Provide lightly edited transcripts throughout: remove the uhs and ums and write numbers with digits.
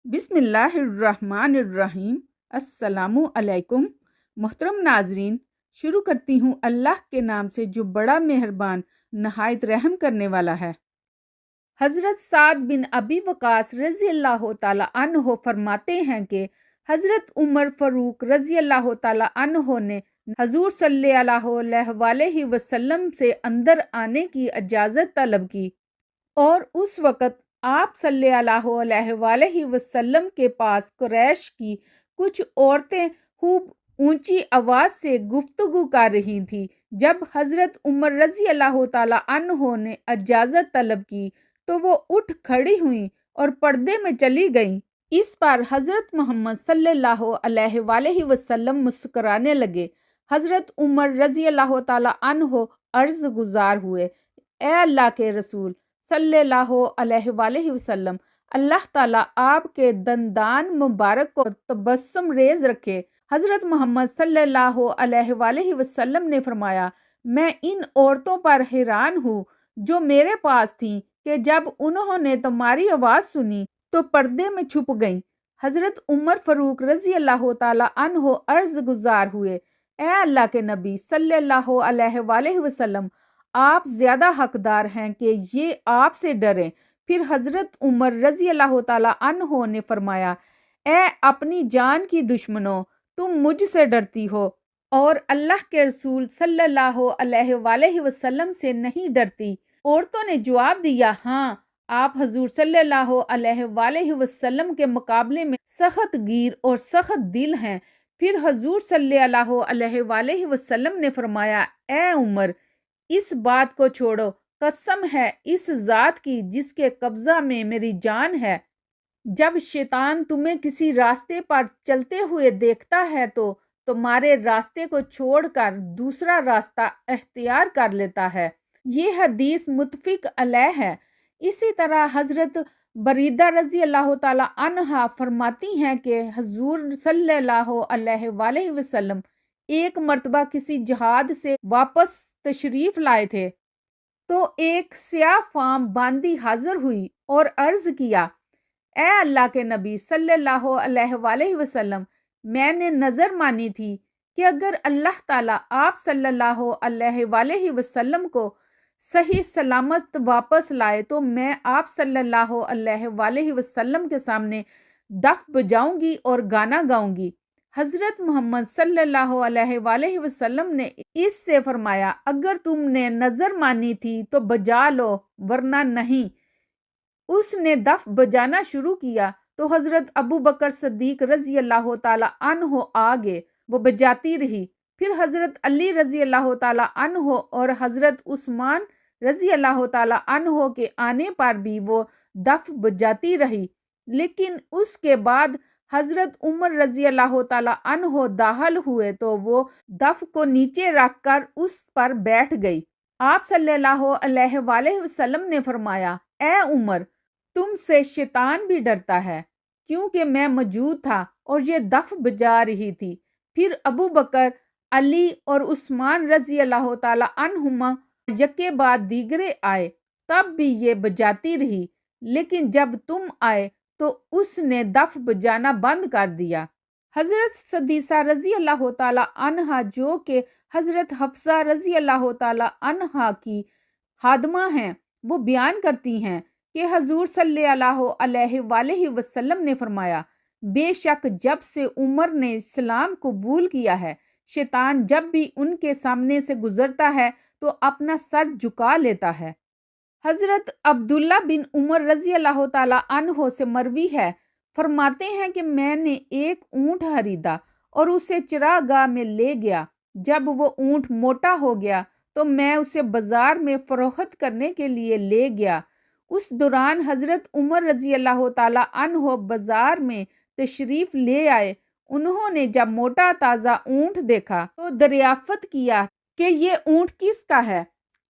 بسم اللہ الرحمن الرحیم۔ السلام علیکم محترم ناظرین، شروع کرتی ہوں اللہ کے نام سے جو بڑا مہربان نہایت رحم کرنے والا ہے۔ حضرت سعد بن ابی وقاص رضی اللہ تعالی عنہ فرماتے ہیں کہ حضرت عمر فاروق رضی اللہ تعالی عنہ نے حضور صلی اللہ علیہ وسلم سے اندر آنے کی اجازت طلب کی، اور اس وقت آپ صلی اللہ علیہ وسلم کے پاس قریش کی کچھ عورتیں خوب اونچی آواز سے گفتگو کر رہی تھیں۔ جب حضرت عمر رضی اللہ تعالی عنہ نے اجازت طلب کی تو وہ اٹھ کھڑی ہوئیں اور پردے میں چلی گئیں۔ اس پر حضرت محمد صلی اللہ علیہ وسلم مسکرانے لگے۔ حضرت عمر رضی اللہ تعالی عنہ عرض گزار ہوئے، اے اللہ کے رسول صلی اللہ علیہ وسلم، اللہ تعالیٰ آپ کے دندان مبارک کو تبسم ریز رکھے۔ حضرت محمد صلی اللہ علیہ وسلم نے فرمایا، میں ان عورتوں پر حیران ہوں جو میرے پاس تھیں کہ جب انہوں نے تمہاری آواز سنی تو پردے میں چھپ گئیں۔ حضرت عمر فاروق رضی اللہ تعالیٰ عنہ عرض گزار ہوئے، اے اللہ کے نبی صلی اللہ علیہ وسلم، آپ زیادہ حقدار ہیں کہ یہ آپ سے ڈریں۔ پھر حضرت عمر رضی اللہ تعالیٰ عنہ نے فرمایا، اے اپنی جان کی دشمنوں، تم مجھ سے ڈرتی ہو اور اللہ کے رسول صلی اللہ علیہ وسلم سے نہیں ڈرتی۔ عورتوں نے جواب دیا، ہاں، آپ حضور صلی اللہ علیہ وسلم کے مقابلے میں سخت گیر اور سخت دل ہیں۔ پھر حضور صلی اللہ علیہ وسلم نے فرمایا، اے عمر، اس بات کو چھوڑو، قسم ہے اس ذات کی جس کے قبضہ میں میری جان ہے، جب شیطان تمہیں کسی راستے پر چلتے ہوئے دیکھتا ہے تو تمہارے راستے کو چھوڑ کر دوسرا راستہ اختیار کر لیتا ہے۔ یہ حدیث متفق علیہ ہے۔ اسی طرح حضرت بریدہ رضی اللہ تعالی عنہا فرماتی ہیں کہ حضور صلی اللہ علیہ وسلم ایک مرتبہ کسی جہاد سے واپس تشریف لائے تھے تو ایک سیاہ فام باندی حاضر ہوئی اور عرض کیا، اے اللہ کے نبی صلی اللہ علیہ وسلم، میں نے نظر مانی تھی کہ اگر اللہ تعالیٰ آپ صلی اللہ علیہ وسلم کو صحیح سلامت واپس لائے تو میں آپ صلی اللہ علیہ وسلم کے سامنے دف بجاؤں گی اور گانا گاؤں گی۔ حضرت محمد صلی اللہ علیہ وسلم نے اس سے فرمایا، اگر تم نے نظر مانی تھی تو بجا لو ورنہ نہیں۔ اس نے دف بجانا شروع کیا تو حضرت ابو بکر صدیق رضی اللہ تعالی عنہ آگے، وہ بجاتی رہی۔ پھر حضرت علی رضی اللہ تعالی عنہ اور حضرت عثمان رضی اللہ تعالی عنہ کے آنے پر بھی وہ دف بجاتی رہی، لیکن اس کے بعد حضرت عمر رضی اللہ تعالی عنہ داخل ہوئے تو وہ دف کو نیچے رکھ کر اس پر بیٹھ گئی۔ آپ صلی اللہ علیہ وسلم نے فرمایا، اے عمر، تم سے شیطان بھی ڈرتا ہے، کیونکہ میں موجود تھا اور یہ دف بجا رہی تھی۔ پھر ابو بکر، علی اور عثمان رضی اللہ تعالی عنہما یکے بعد دیگرے آئے، تب بھی یہ بجاتی رہی، لیکن جب تم آئے تو اس نے دف بجانا بند کر دیا۔ حضرت صدیقہ رضی اللہ تعالی عنہا جو کہ حضرت حفصہ رضی اللہ تعالی عنہا کی خادمہ ہیں، وہ بیان کرتی ہیں کہ حضور صلی اللہ علیہ وسلم نے فرمایا، بے شک جب سے عمر نے اسلام قبول کیا ہے، شیطان جب بھی ان کے سامنے سے گزرتا ہے تو اپنا سر جھکا لیتا ہے۔ حضرت عبداللہ بن عمر رضی اللہ تعالی عنہ سے مروی ہے، فرماتے ہیں کہ میں نے ایک اونٹ خریدا اور اسے چراگاہ میں لے گیا۔ جب وہ اونٹ موٹا ہو گیا تو میں اسے بازار میں فروخت کرنے کے لیے لے گیا۔ اس دوران حضرت عمر رضی اللہ تعالی عنہ بازار میں تشریف لے آئے۔ انہوں نے جب موٹا تازہ اونٹ دیکھا تو دریافت کیا کہ یہ اونٹ کس کا ہے۔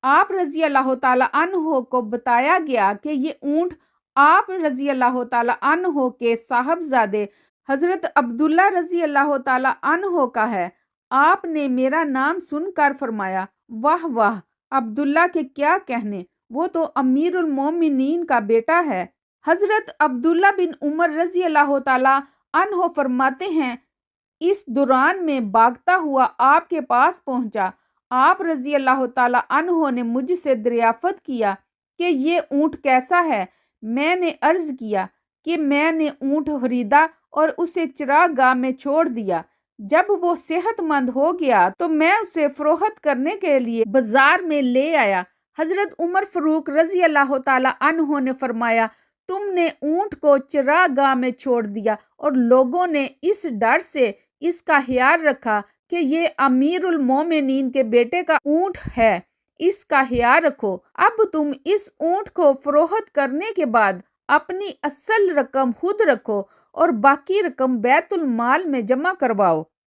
آپ رضی اللہ تعالی عنہ کو بتایا گیا کہ یہ اونٹ آپ رضی اللہ تعالی عنہ کے صاحبزادے حضرت عبداللہ رضی اللہ تعالی عنہ کا ہے۔ آپ نے میرا نام سن کر فرمایا، واہ واہ، عبداللہ کے کیا کہنے، وہ تو امیر المومنین کا بیٹا ہے۔ حضرت عبداللہ بن عمر رضی اللہ تعالیٰ عنہ فرماتے ہیں، اس دوران میں بھاگتا ہوا آپ کے پاس پہنچا۔ آپ رضی اللہ تعالیٰ عنہ نے مجھ سے دریافت کیا کہ یہ اونٹ کیسا ہے؟ میں نے عرض کیا کہ میں نے اونٹ خریدا اور اسے چراگاہ میں چھوڑ دیا۔ جب وہ صحت مند ہو گیا تو میں اسے فروخت کرنے کے لیے بازار میں لے آیا۔ حضرت عمر فاروق رضی اللہ تعالیٰ عنہ نے فرمایا، تم نے اونٹ کو چراگاہ میں چھوڑ دیا اور لوگوں نے اس ڈر سے اس کا خیال رکھا کہ یہ امیر المومنین کے بیٹے کا اونٹ ہے، اس کا خیال رکھو۔ اب تم اس اونٹ کو فروخت کرنے کے بعد اپنی اصل رقم خود رکھو اور باقی رقم بیت المال میں جمع کرواؤ۔